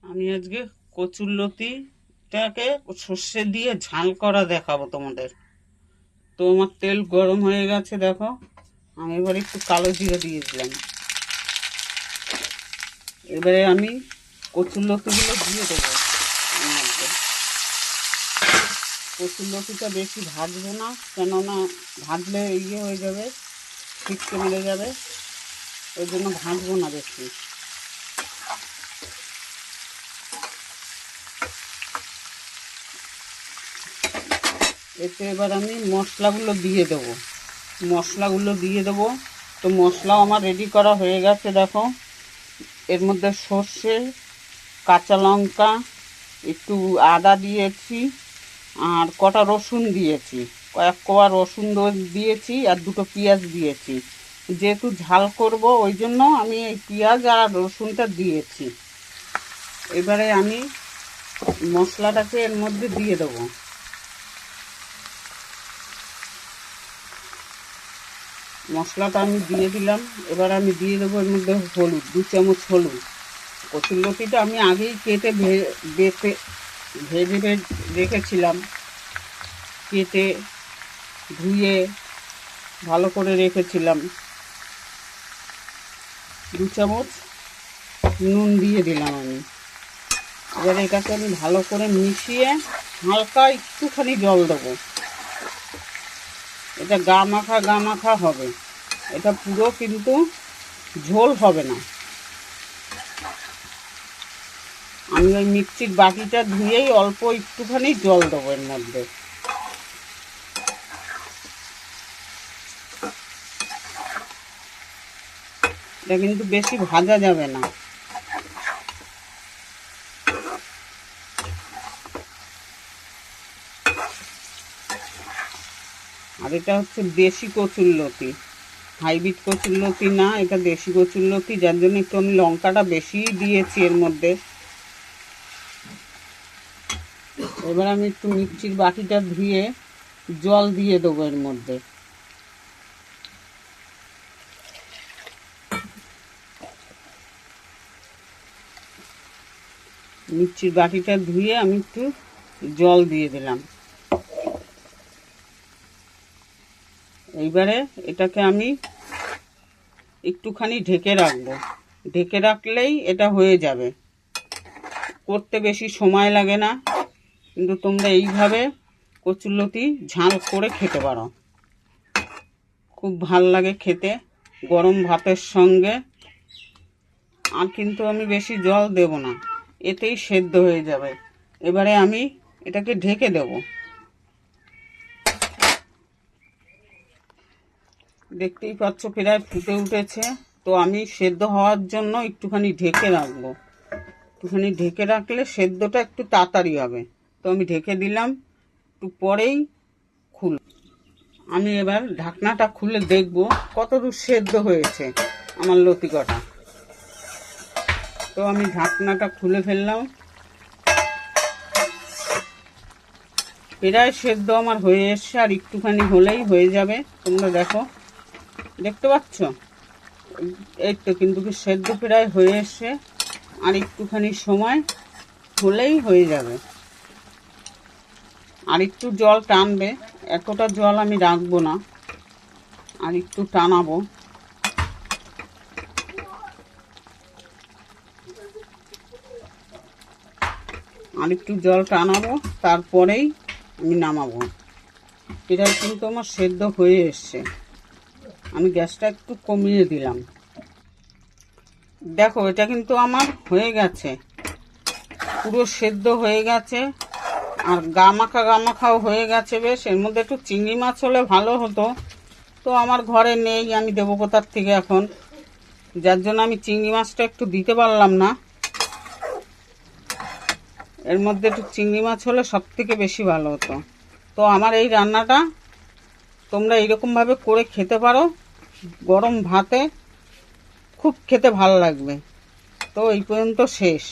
আমি আজকে কচুরলতিটাকে সর্ষে দিয়ে ঝাল করা দেখাবো তোমাদের। তো আমার তেল গরম হয়ে গেছে, দেখো আমি এবার একটু কালো জিরে দিয়ে দিলাম। এবারে আমি কচুরলতিগুলো দিয়ে দেবো এর মধ্যে। কচুরলতিটা বেশি ভাজবো না, কেননা ভাজলে ইয়ে হয়ে যাবে, ছিটকে মেরে যাবে, ওই জন্য ভাজবো না বেশি। এতে এবার আমি মশলাগুলো দিয়ে দেবো। তো মশলাও আমার রেডি করা হয়ে গেছে, দেখো এর মধ্যে সর্ষে, কাঁচা লঙ্কা, একটু আদা দিয়েছি, আর কটা রসুন দিয়েছি, কয়েক কোয়া রসুন দিয়েছি, আর দুটো পেঁয়াজ দিয়েছি। যেহেতু ঝাল করব ওই জন্য আমি এই পেঁয়াজ আর রসুনটা দিয়েছি। এবারে আমি মশলাটাকে এর মধ্যে দিয়ে দেবো। মশলাটা আমি দিয়ে দিলাম। এবার আমি দিয়ে দেবো এর মধ্যে হলুদ, 2 চামচ হলুদ। কচুরলতিটা আমি আগেই কেটে ভেজে রেখেছিলাম, কেটে ধুয়ে ভালো করে রেখেছিলাম। 2 চামচ নুন দিয়ে দিলাম আমি। এবার এটাকে আমি ভালো করে মিশিয়ে হালকা একটুখানি জল দেবো। এটা গা মাখা হবে, এটা পুরো কিন্তু ঝোল হবে না। আমি ওই মিক্সির বাটিটা ধুয়েই অল্প একটুখানি জল দেবো এর মধ্যে। এটা কিন্তু বেশি ভাজা যাবে না। আর এটা হচ্ছে দেশি কচুরলতি, হাইব্রিড কচুরলতি না, এটা দেশি কচুরলতি, যার জন্য একটু আমি লঙ্কাটা বেশি দিয়েছি এর মধ্যে। এবার আমি একটু মিক্সির বাটিটা ধুয়ে জল দিয়ে দেবো এর মধ্যে। মিক্সির বাটিটা ধুয়ে আমি একটু জল দিয়ে দিলাম। এইবারে এটাকে আমি একটুখানি ঢেকে রাখবো। ঢেকে রাখলেই এটা হয়ে যাবে, করতে বেশি সময় লাগে না। কিন্তু তোমরা এইভাবে কচুরলতি ঝাল করে খেতে পারো, খুব ভাল লাগে খেতে গরম ভাতের সঙ্গে। আর কিন্তু আমি বেশি জল দেব না, এতেই সেদ্ধ হয়ে যাবে। এবারে আমি এটাকে ঢেকে দেব। দেখতেই পাচ্ছ প্রায় ফুটে উঠেছে। তো আমি সেদ্ধ হওয়ার জন্য একটুখানি ঢেকে রাখবো। একটুখানি ঢেকে রাখলে সেদ্ধটা একটু তাড়াতাড়ি হবে। তো আমি ঢেকে দিলাম, একটু পরেই আমি এবার ঢাকনাটা খুলে দেখব কতদূর সেদ্ধ হয়েছে আমার লতি কটা। তো আমি ঢাকনাটা খুলে ফেললাম। প্রায় সেদ্ধ আমার হয়ে এসছে, আর একটুখানি হলেই হয়ে যাবে। তোমরা দেখো, দেখতে পাচ্ছ? এই তো কিন্তু কি সেদ্ধ প্রায় হয়ে এসছে, আর একটুখানি সময় হলেই হয়ে যাবে। আর একটু জল টানবে, এতটা জল আমি রাখবো না, আর একটু টানাবো। আর একটু জল টানাবো, তারপরেই আমি নামাবো। এটা কিন্তু আমার সেদ্ধ হয়ে এসছে। আমি গ্যাসটা একটু কমিয়ে দিলাম। দেখো এটা কিন্তু আমার হয়ে গেছে, পুরো সেদ্ধ হয়ে গেছে, আর গা মাখাও হয়ে গেছে বেশ। এর মধ্যে একটু চিংড়ি মাছ হলে ভালো হতো, তো আমার ঘরে নেই, আমি দেবো কোথার থেকে এখন, যার জন্য আমি চিংড়ি মাছটা একটু দিতে পারলাম না। এর মধ্যে একটু চিংড়ি মাছ হলে সব থেকে বেশি ভালো হতো। তো আমার এই রান্নাটা তোমরা এইরকমভাবে করে খেতে পারো, গরম ভাতে খুব খেতে ভালো লাগবে। তো এই পর্যন্ত শেষ।